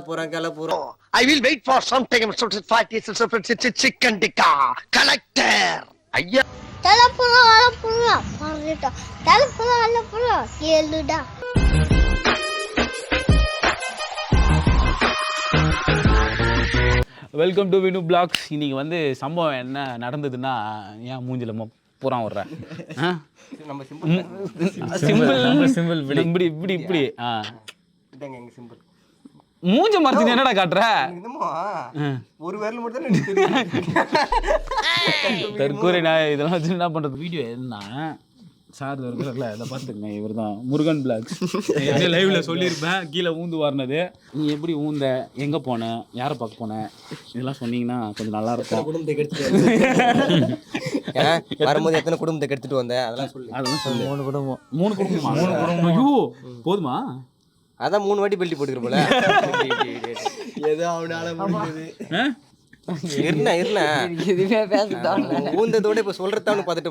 போறோம். I will wait for some time. Chicken tikka collector. ஐயா தலப்புறம் கேளுடா. Welcome to Vinu blogs. இன்னைக்கு வந்து சம்பவம் என்ன நடந்ததுன்னா, ஏன் மூஞ்சில புறம் விடுறேன் சிம்பிள் இப்படி இப்படி இப்படி மூஞ்ச மறைச்சு என்னடா காட்டுற? ஒரு விரல் மட்டும் தற்கூரை நான் இதெல்லாம் வச்சு என்ன பண்றது? வீடியோ என்ன சார் இருக்கிறல இதை பார்த்துக்கங்க. இவர் தான் முருகன் பிளாக்ஸ். லைவ்ல சொல்லியிருப்பேன் கீழே ஊந்து வரனது. நீ எப்படி ஊந்த, எங்கே போன, யாரை பார்க்க போன, இதெல்லாம் சொன்னீங்கன்னா கொஞ்சம் நல்லா இருக்கும். குடும்பத்தை கெடுத்துட்டு வரும்போது எத்தனை குடும்பத்தை கெடுத்துட்டு வந்தேன் அதெல்லாம் சொல்லு. 3 குடும்பம். ஐயோ போதுமா? அதான் 3 வாட்டி பெல்ட் போட்டுக்கிற போல. ஏதோ அவனால முடிஞ்சது. இருண்ணா எதுவுமே பேசுதான் ஊந்ததோட இப்ப சொல்றதான்னு பார்த்துட்டு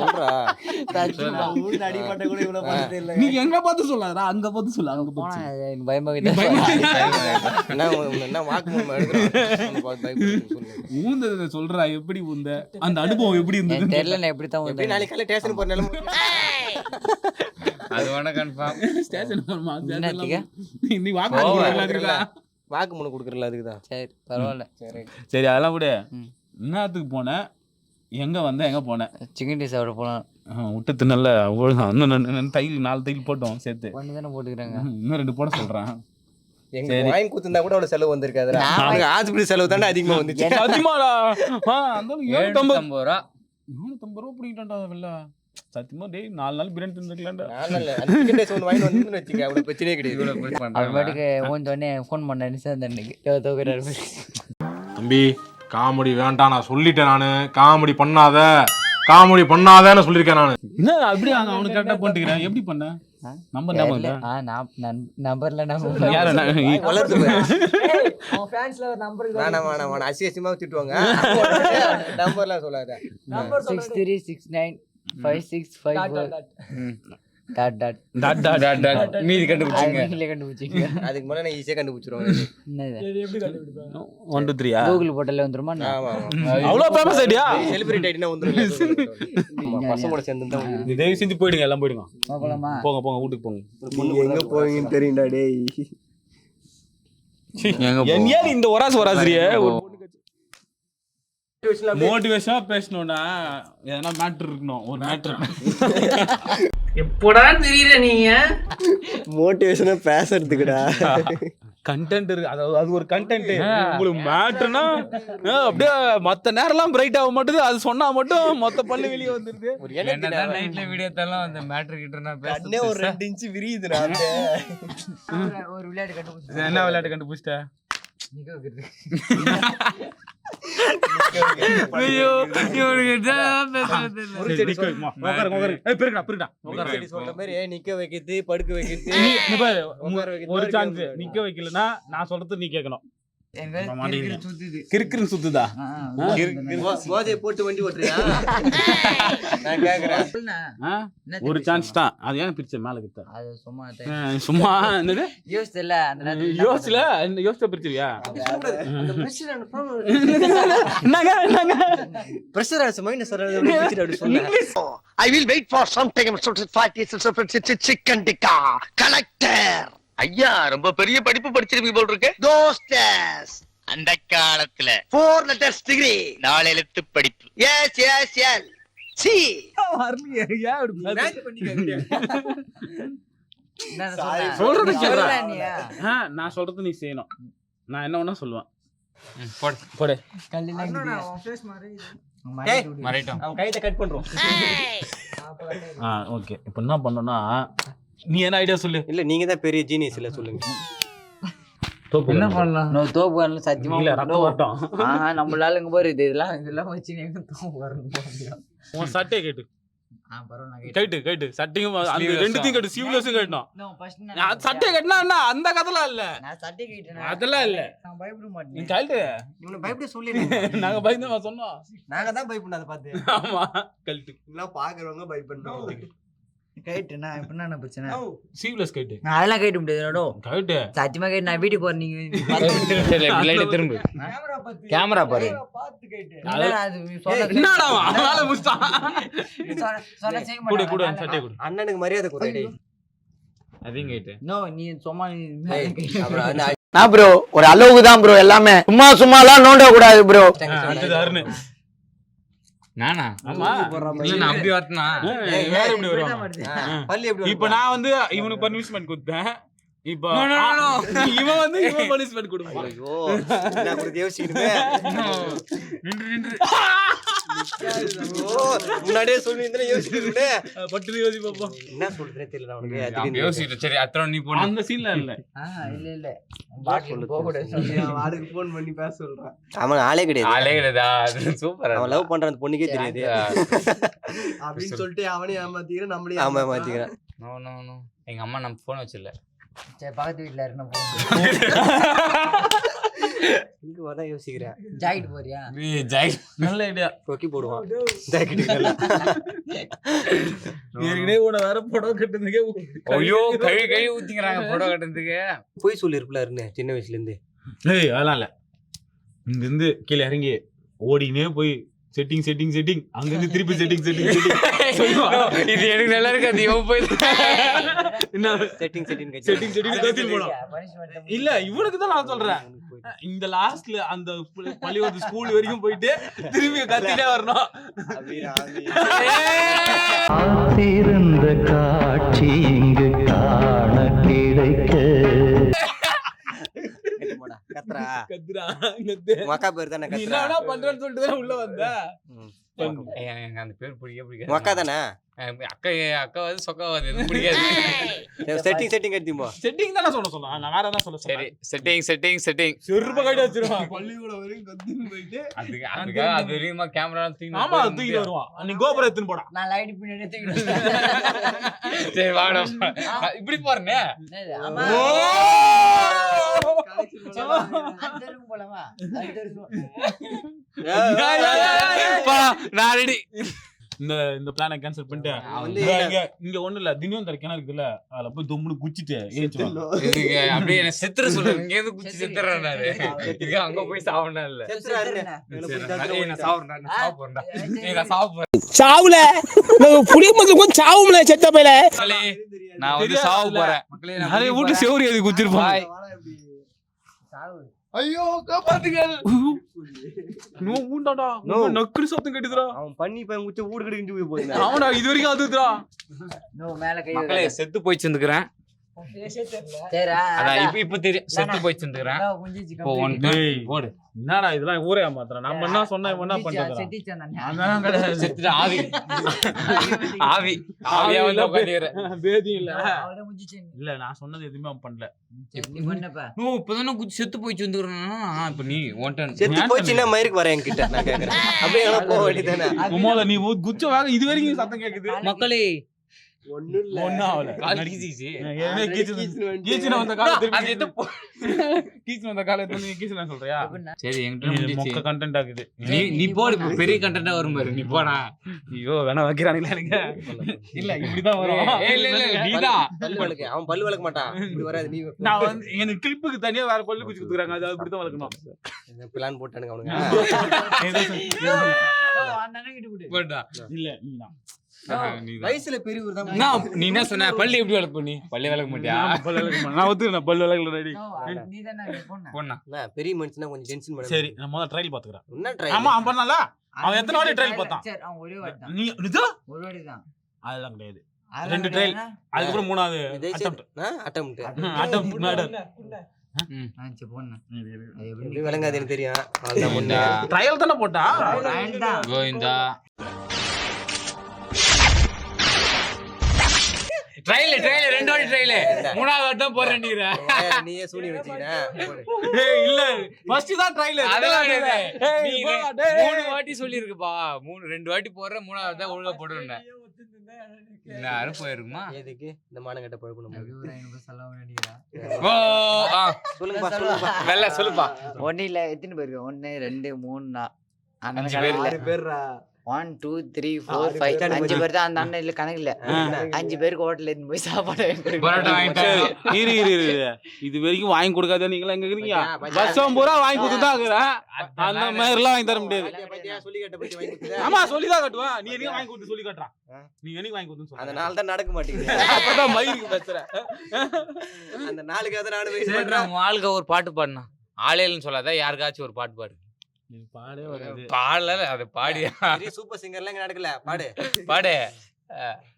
சொல்றா அடிப்பட்ட கூட இவ்வளவு பார்த்தது இல்லை. நீங்க எங்க பார்த்து சொல்லாதா? அங்க பார்த்து சொல்ல. அங்க போனா பயமா என்ன வாக்குமூலம் எடுக்கிறோம். ஊந்தத சொல்றா, எப்படி ஊந்த, அந்த அனுபவம் எப்படி இருந்தது தெரியல. நான் எப்படி தான் நாளைக்கு காலையில ஸ்டேஷன் போற நிலைமை அது வேணா கன்ஃபார்ம். ஸ்டேஷன் போறமா? நீ வாக்குமூலம் கொடுக்குறல அதுக்குதான். சரி பரவாயில்ல. சரி அதெல்லாம் விட. என்னத்துக்கு போனேன், எங்க வந்தேன், எங்க போனேன்? சிக்கன் டீ சாப்பிட போலாம். விட்டது நல்ல இன்னும் தையல் 4 தையல் போட்டோம் சேர்த்து. ஒன்று தானே போட்டுக்கிறாங்க. இன்னும் 2 போட சொல்றேன். எங்க வாங்கி கொடுத்துருந்தா கூட அவ்வளவு செலவு வந்திருக்காது. ஆஸ்பத்திரி செலவு தானே அதிகமா வந்துச்சு. அதிகமாடா. அந்த 750 ரூபா 750 ரூபா பிடிக்கிட்டா வெள்ள. சத்தியமா டேய் 4 நாள் பிரியாணி தின்னுக்கலாம்டா. 4 நாள் சிக்கன் டீ ஒன்று வாங்கி வந்து வச்சுக்க. அவ்வளவு பிரச்சனையே கிடையாது. அதுமாட்டுக்கு ஓந்தோடனே ஃபோன் பண்ண நினைச்சேன் அன்னைக்கு தோக்குறாரு. தம்பி காமெடி வேண்டாம், நான் சொல்லிட்டேன். நானு காமெடி பண்ணாதேன்னு சொல்லியிருக்கேன். நானு என்ன அப்படி அவனுக்கு கரெக்டா பண்ணிக்கிறேன். எப்படி பண்ண? நம்பர் நம்பர்ல வேணாம் அசியசியமா திட்டுவாங்க. நம்பர்லாம் சொல்லாத. 63695654 மீதி கண்டுபிடிச்சிங்க. அதுக்கு முன்னாடி நான் ஈஸியா கண்டுபிடிச்சிருவாங்க. 1 2 3 கூகுள் போட்டல வந்துருமா? அவ்வளவு ஃபேமஸ் ஐடியா. செலிபிரிட்டி ஐடினா வந்துரும். பசங்களோட சேர்ந்து தான். தயவு செஞ்சு போயிடுங்க, எல்லாம் போயிடுங்க. போங்க வீட்டுக்கு போங்க. எங்க போவீங்கன்னு தெரியும்டா டேய். என்னையா இந்த ஒராசரியே மோட்டிவேஷனா பேசணும்னா எதனா மேட்டர் இருக்கணும். ஒரு மேட்டர் எப்படா தெரியல நீங்க மோட்டிவேஷனா பேசுறதுக்குடா கண்டென்ட் இருக்கு. அது ஒரு கண்டென்ட். உங்களுக்கு மேட்டர்னா அப்படியே மத்த நேரம்லாம் பிரைட் ஆக மாட்டேது. அது சொன்னா மட்டும் மொத்த பல்லு வெளியே வந்துருது. என்னதான் நைட்ல வீடியோ தரலாம் அந்த மேட்டர் கிட்ட நான் பேசுறேன். ஒரு 2 இன்ச் விரியுதுடா. ஒரு விளையாட்டு கண்டுபிடிச்சேன். என்ன விளையாட்டு கண்டுபிடிச்சிட்ட? நிக்க வைக்கிறது, படுக்க வைக்கிறது. ஒரு சான்ஸ் நிக்க வைக்கலன்னா நான் சொல்றது நீ கேட்கணும். கிறுக்குன்னு சுத்துதா? போதையை போட்டு வண்டி ஓட்டுறியா? நான் கேக்குறேன். ஒரு சான்ஸ் தான். அது ஏன் பிரிச்ச மேல கிட்ட? அது சும்மா என்னது யோசிச்சல யோசிச்ச பிரிச்சிருவியா? பிரஷர் ஆச்சு மைனஸ் அப்படி சொன்னேன். I will wait for some time. Chicken tikka collector. ஐயா ரொம்ப பெரிய படிப்பு படிச்சிருப்பீங்க போல் இருக்கு. தோஸ்டஸ் அந்த காலத்துல 4 letters degree 4 எழுத்து படிப்பு. yes சி வரலையே. ஏன் அப்படி மேட்ச் பண்ணி சொல்றது கேக்குறா? நான் சொல்றது நீ செய்யணும். நான் என்ன வேணா சொல்லுவேன். போடு அவன் கையை கட் பண்றோம். ஓகே. இப்போ என்ன பண்ணோம்னா, நீ என்ன ஐடியா சொல்லு. இல்ல நீங்க தான் பெரிய ஜீனியஸ் இல்ல, சொல்லுங்க. என்ன பண்ணலாம்? தோப்பு வரல சத்தியமா இல்ல ரத்தம் வரட்டும். நம்மளால இங்க போற இதெல்லாம் வச்சு நீங்க தோப்பு வரணும். உன் சட்டையை கேட்டு. பரவாயில்லை கேட்டு சட்டையும் அந்த ரெண்டுத்தையும் கேட்டு சீவ்லெஸ்ஸும் கேட்டோம். சட்டையை கட்டினா என்ன அந்த கதெல்லாம் இல்ல. அதெல்லாம் இல்ல. நான் பயப்பட மாட்டேன். நீ கழட்டு. இவனை பயப்பட சொல்லிடுங்க. நாங்க பயந்து சொன்னோம். நாங்க தான் பயப்படாத பார்த்து. ஆமா கழட்டு. எல்லாம் பாக்குறவங்க பயப்படணும். கைட்டுண்ணா இப்ப என்ன பிரச்சனை சீவ்லெஸ் கைட்டு நான் அதெல்லாம் கைட்டு முடியாது கைட்டு சத்தியமா கைட்டு நான் வீட்டுக்கு போறேன் நீங்க திரும்ப கேமரா பாரு என்னடா வேலை முடிச்சான் கூட சட்டை கூட அண்ணனுக்கு மரியாதை குறையடி அதையும் கைட்டு நோ நீ சும்மா நான் ப்ரோ ஒரு அளவுக்கு தான் ப்ரோ எல்லாமே சும்மாலாம் நோண்ட கூடாது ப்ரோ. அடுத்தது அருண். நானா? ஆமா. இல்ல நான் அப்படி வரட்டனா? வேற எப்படி வருவாங்க? பள்ளி எப்படி இப்போ நான் வந்து இவனுக்கு பனிஷ்மென்ட் கொடுத்தேன். இப்போ இவன் வந்து இவன் பனிஷ்மென்ட் கொடுப்பான். ஐயோ நான் கூட யோசிக்கிறேன். நின்று முன்னாடியே சொல்லி இருந்தா யோசிக்கிறேன். பட்டு யோசி பாப்போம். என்ன சொல்றேனே தெரியல நான் உனக்கு. யோசிக்கிறேன். சரி அத்தனை நீ போடு. அந்த சீன்ல இல்ல. இல்ல பாட்டில் போக கூடாது. வாளுக்கு ஃபோன் பண்ணி பேச சொல்றான். அவன் ஆளே கிடையாது. ஆளே கிடையாதா? அது சூப்பரா. அவன் லவ் பண்ற அந்த பொண்ணுக்கே தெரியாது. அப்படின்னு சொல்லிட்டு அவனே ஏமாத்திக்கிறான் நம்மளே ஆமா ஏமாத்திக்கிறான். No no no. எங்க அம்மா நம்ம போன் வச்சிரல. சரி பக்கத்து வீட்ல இருக்கணும் போ. இங்க வர யோசிக்கிறேன். ஜாக்கெட் போறியா? ஏய் ஜாய் நல்ல ஐடியா. கொக்கி போடுவான். ஜாக்கெட் இல்ல. ஏற்கனவே உன வேற புடவை கட்டுறதுக்கே ஐயோ கை ஊத்திங்கறாங்க புடவை கட்டுறதுக்கு. போய் சொல்லிருப்பல இருந்தே சின்ன வயசுல இருந்து. ஏய் அதெல்லாம் இல்ல. இங்க இருந்து கீழ இறங்கி ஓடினே போய் செட்டிங் அங்க இருந்து திருப்பி செட்டிங் இது எனக்கு நல்லா இருக்கு. அது இவன் போய் என்ன செட்டிங் கத்தி போலாம். இல்ல இவனுக்கு தான் நான் சொல்றேன். இந்த லாஸ்ட்ல அந்த பள்ளிக்கூட ஸ்கூல் வரைக்கும் போயிட்டு திரும்பி கத்திட்டே வரணும். காத்திருந்த காட்சி இங்கு காண கிடைக்க கத்ரா கத்துறா மக்கா பேர் தானே நீ கத்ரா. என்ன பண்றேன்னு சொல்லிட்டு தான் உள்ள வந்த. எனக்கு அந்த பேர் பிடிக்காது. மக்கா தானே. அக்கா வந்து சொக்காவது எதுவும் பிடிக்காது. செட்டிங் எடுத்தும்போ. செட்டிங் தானே சொன்னா நான் வேற என்ன சொல்ல சரி செட்டிங் செருப்பு கைட்டு வச்சிருவான். பள்ளிக்கூட வரைக்கும் கத்தின்னு போயிட்டு அதுக்காக அது வரைக்குமா கேமரா ஆமா தூக்கிட்டு வருவான். நீ கோபுரம் எடுத்துன்னு போடா. நான் லைட் பின்னாடி தூக்கிடுவேன். சரி வாடா இப்படி போறனே. ஆமா அந்த ரூம் போலாமா? அந்த ரூம் நான் ரெடி. இந்த பிளானை கேன்சல் பண்ணிட்டு இங்க ஒண்ணு இல்ல தினம் தர கிணறு இருக்குல்ல அதுல போய் தொம்முன்னு குச்சிட்டு ஏச்சுவாங்க. இதுக்கு அப்படியே என்ன செத்துற சொல்றேன். இங்க இருந்து குச்சி செத்துறேன் நானு. இதுக்கு அங்க போய் சாவணும் இல்ல. நான் சாப்பிடுறேன். சாவுல புளிய மருந்து கொஞ்சம் சாவும்ல செத்த பையல. நான் வந்து சாவ போறேன். மக்களே நிறைய வீட்டு செவரி எது குத்திருப்பான். ஐயோ காப்பாத்துங்கள். நோ ஊண்டாடா. நக்குரு சத்தம் கேட்டுதுடா. அவன் பண்ணி பையன் குச்சி ஊடு கடிஞ்சு போய் போயினா. அவனா இது வரைக்கும் அதுதுடா. நோ மேல கை மக்களே செத்து போய் சேர்ந்துக்கிறேன். சரிடா அதான் இப்ப தெரியும் செத்து போய் சேர்ந்துக்கிறேன். இப்போ ஒன் போடு. என்னடா இதெல்லாம் ஊரே ஏமாத்துறா. நம்ம என்ன சொன்னா இவன் என்ன பண்றா? அதான் கிடையாது. செத்துட்டு ஆவியா வந்து உட்காந்துக்கிறேன். பேதி இல்ல. இல்ல நான் சொன்னது எதுவுமே அவன் பண்ணல. இப்பதானே குச்சி செத்து போய் சேர்ந்துக்கிறேன். இப்ப நீ ஒன்டன் செத்து போச்சுன்னா மயிருக்கு வர என்கிட்ட நான் கேக்குறேன். அப்படியே எல்லாம் போக வேண்டியதானே. உமால நீ குச்ச வேக இது வரைக்கும் சத்தம் கேக்குது. மக்களே ஒண்ணும் ஆவல. கீச்சன வந்த காலத்துல நீ கீச்சன சொல்றியா? சரி என்கிட்ட மொக்க கண்டென்ட் ஆகுது. நீ போடு. இப்ப பெரிய கண்டென்ட்டா வரும் பாரு. நீ போடா. ஐயோ வேணா வைக்கிறானுங்களா எனக்கு. இல்ல இப்படிதான் வரும். இல்ல நீதான் அவன் பல்லு வளர்க்க மாட்டான். இப்படி வராது. நீ நான் வந்து எனக்கு கிளிப்புக்கு தனியா வேற பல்லு குச்சி குடுக்குறாங்க. அது அப்படிதான் வளர்க்கணும். பிளான் போட்டானுங்க அவனுங்க. போடா. இல்ல நீதான் வயசுல பெரியவர் தான். நீ என்ன சொன்ன? பள்ளி எப்படி வளர்ப்ப? நீ பள்ளி வளர்க்க மாட்டியா? நான் ஒத்துக்கிறேன். பல்லு வளர்க்கல ரெடி. பொண்ணா பெரிய மனுஷனா கொஞ்சம் டென்ஷன் பண்ண. சரி நான் முதல்ல ட்ரையல் பாத்துக்கறேன். என்ன ட்ரை? ஆமா அவன் பண்ணல. அவன் எத்தனை வாட்டி ட்ரையல் பார்த்தான்? சரி அவன் ஒரே வாட்டி தான். நீ இது ஒரு வாட்டி தான். அதெல்லாம் கிடையாது. ரெண்டு ட்ரையல். அதுக்கு அப்புறம் மூணாவது அட்டெம்ப்ட். Attempt matter. சரி போண்ணா. எப்படி விளங்காது எனக்கு தெரியும். அதான் முன்ன ட்ரையல் தான போட்டா. கோவிந்தா ட்ரையல் ரெண்டு வாட்டி ட்ரையல். மூணாவது வாட்டி தான் போறேன். நீயே சூனி வச்சிட்டே. ஏய் இல்ல ஃபர்ஸ்ட் தான் ட்ரையல். அதெல்லாம் நீ மூணு வாட்டி சொல்லிருக்குப்பா. ரெண்டு வாட்டி போறேன். மூணாவது தான் ஒழுங்கா போடுறேன். யாரும் போயிருக்குமா? எதுக்கு இந்த மானங்கட்ட பழக்கணும்? சொல்லுங்கப்பா. வெள்ள சொல்லுப்பா. ஒண்ணு இல்ல எத்தனை பேருக்கு? 1 2 3 6 பேர்ரா. 1 2 3 4 5 5 பேர் தான் அந்த அண்ணன் இல்ல கணக்கு இல்ல 5 பேருக்கு ஹோட்டல்ல இருந்து போய் சாப்பாடு பரோட்டா வாங்கிட்டு இரு இது வரைக்கும் வாங்கி கொடுக்காத நீங்களா எங்க இருக்கீங்க வருஷம் பூரா வாங்கி கொடுத்துதான் இருக்கிறேன் அந்த மாதிரி எல்லாம் வாங்கி தர முடியாது சொல்லி கட்ட பத்தி வாங்கி கொடுத்தா ஆமா சொல்லிதான் கட்டுவேன் நீ என்னைக்கு வாங்கி கொடுத்து சொல்லி கட்டுறான் நீ என்னைக்கு வாங்கி கொடுத்து சொல்ல அதனால தான் நடக்க மாட்டேங்குது அப்பதான் மயிருக்கு பேசுறேன் அந்த நாளுக்கு அதை நானும் வெயிட் சரி, பண்றேன் நம்ம ஆளுக்கு ஒரு பாட்டு பாடுனா ஆளேன்னு சொல்லாத யாருக்காச்சும் ஒரு பாட்டு பாடு பாடே வராது பாடல அது பாடியா சூப்பர் சிங்கர்லாம் இங்க நடக்கல பாடு பாடு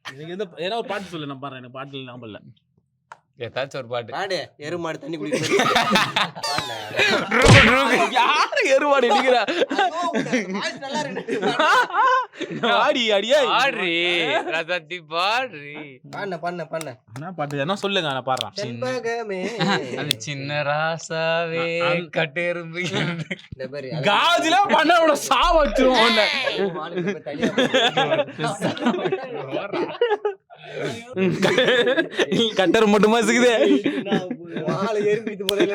எனக்கு எந்த ஏன்னா ஒரு பாட்டு சொல்லு நான் பாடுறேன் எனக்கு பாட்டுல ஞாபகம் இல்ல ஏதாச்சும் ஒரு பாட்டு பாடு எருமாடு தண்ணி குடிக்க யாரு எருவாடி அடிக்கிறா நல்லா இருக்கு ஆடி அடியா பாடுறி ரசத்தி பாடுறி பண்ண என்ன பாட்டு என்ன சொல்லுங்க நான் பாடுறேன் செண்பகமே அது சின்ன ராசாவே கட்டெரும்பு இந்த பாரு காஜில பண்ண உன சாவ வச்சிரும் உன்னை கட்டர் மட்டுமா இருக்குதே வாழை எறும்பிட்டு முதல்ல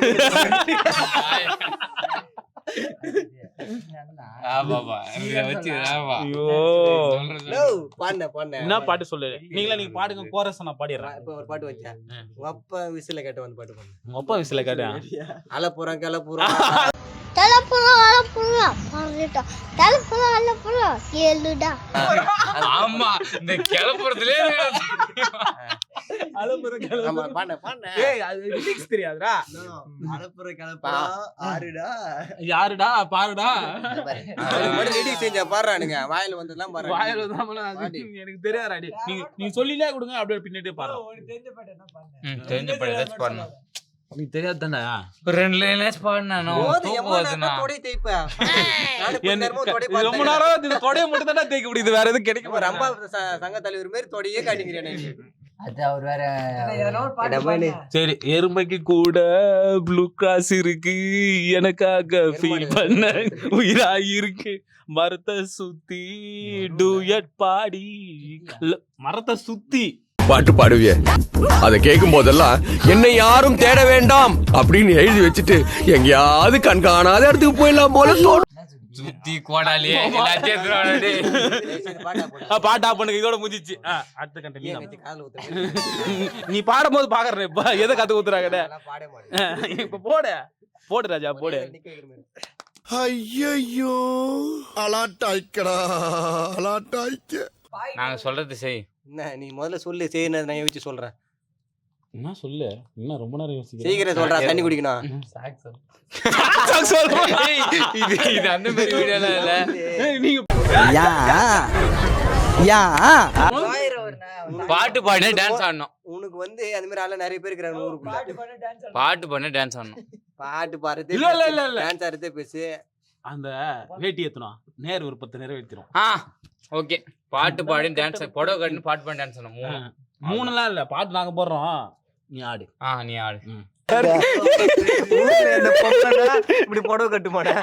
பண்ண என்ன பாட்டு சொல்லு நீங்களா நீங்க பாடுங்க கோரஸ் நான் பாடிடுறேன் இப்ப ஒரு பாட்டு வச்சேன் உங்க அப்பா விசில கேட்ட வந்து பாட்டு பண்ணு உங்க அப்பா விசில கேட்டேன் அல போறான் கிள போறான் தலைப்புறம் மறந்துட்டோம் தலைப்புறம் கேளுடா ஆமா இந்த கிளப்புறதுலே ஆமா பண்ண ஏய் அது லிரிக்ஸ் தெரியாதுடா அலப்புற கிளப்பா ஆறுடா யாருடா பாருடா மட்டும் ரெடி செஞ்சா பாடுறானுங்க வாயில வந்ததெல்லாம் பாடுறாங்க வாயில வந்தாமல எனக்கு தெரியாதுடா நீங்க சொல்லிலே கொடுங்க அப்படியே பின்னாடியே பாரு தெரிஞ்ச பாட்டு ஏதாச்சும் பாடணும் நீ தெரியாது தானே ஒரு 2 லைன்ஸ் பாடினா தொடைய தேய்ப்ப ரொம்ப நேரம் இந்த தொடைய மட்டும் தானே தேய்க்க முடியுது வேற எதுவும் கிடைக்க ரொம்ப சங்க தலைவர் மாதிரி தொடையே காட்டிக்கிறேன் அது அவர் வேற சரி எருமைக்கு கூட ப்ளூ கிராஸ் இருக்கு எனக்காக ஃபீல் பண்ண உயிரா இருக்கு மரத்தை சுத்தி டூயட் பாடி மரத்தை சுத்தி பாட்டு பாடுவிய அத கேட்கும் போதெல்லாம் என்னை யாரும் தேட வேண்டாம் அப்படின்னு எழுதி வச்சுட்டு எங்கேயாவது கண்காணாத இடத்துக்கு போயிடலாம் போல தோணும். சுத்தி கோடாலி எல்லாத்தையும் பாட்டா பண்ணுங்க இதோட முடிஞ்சிச்சு அடுத்த கண்டென்ட் நீ பாடும் போது பாக்குறேன் இப்ப எதை கத்து ஊத்துறாங்க இப்ப போடு ராஜா போடு ஐயோ அலாட்டாய்க்கடா அலாட்டாய்க்க நாங்க சொல்றது செய் என்ன நீ முதல்ல சொல்லு செய்யணும் நான் யோசிச்சு சொல்றேன் என்ன சொல்லு என்ன ரொம்ப நேரம் யோசிக்கிறேன் சீக்கிரம் சொல்றா தண்ணி குடிக்கணும் இது அந்த மாதிரி வீடியோலாம் இல்ல நீங்க பாட்டு பாடி டான்ஸ் ஆடணும் உனக்கு வந்து அந்த மாதிரி ஆள நிறைய பேர் இருக்கிறாங்க ஊருக்குள்ள பாட்டு பண்ணி டான்ஸ் ஆடணும் பாட்டு பாடுறது இல்ல டான்ஸ் ஆடுறதே பேசு அந்த வேட்டி ஏத்தணும் நேர் விருப்பத்தை நிறைவேற்றிரும் ஓகே பாட்டு பாடி டான்ஸ் புடவை கட்டின்னு பாட்டு பாடி டான்ஸ் ஆடணும் 3 இல்ல பாட்டு நாங்க போடுறோம் நீ ஆடு நீ ஆடு இப்படி புடவை கட்டுமாடா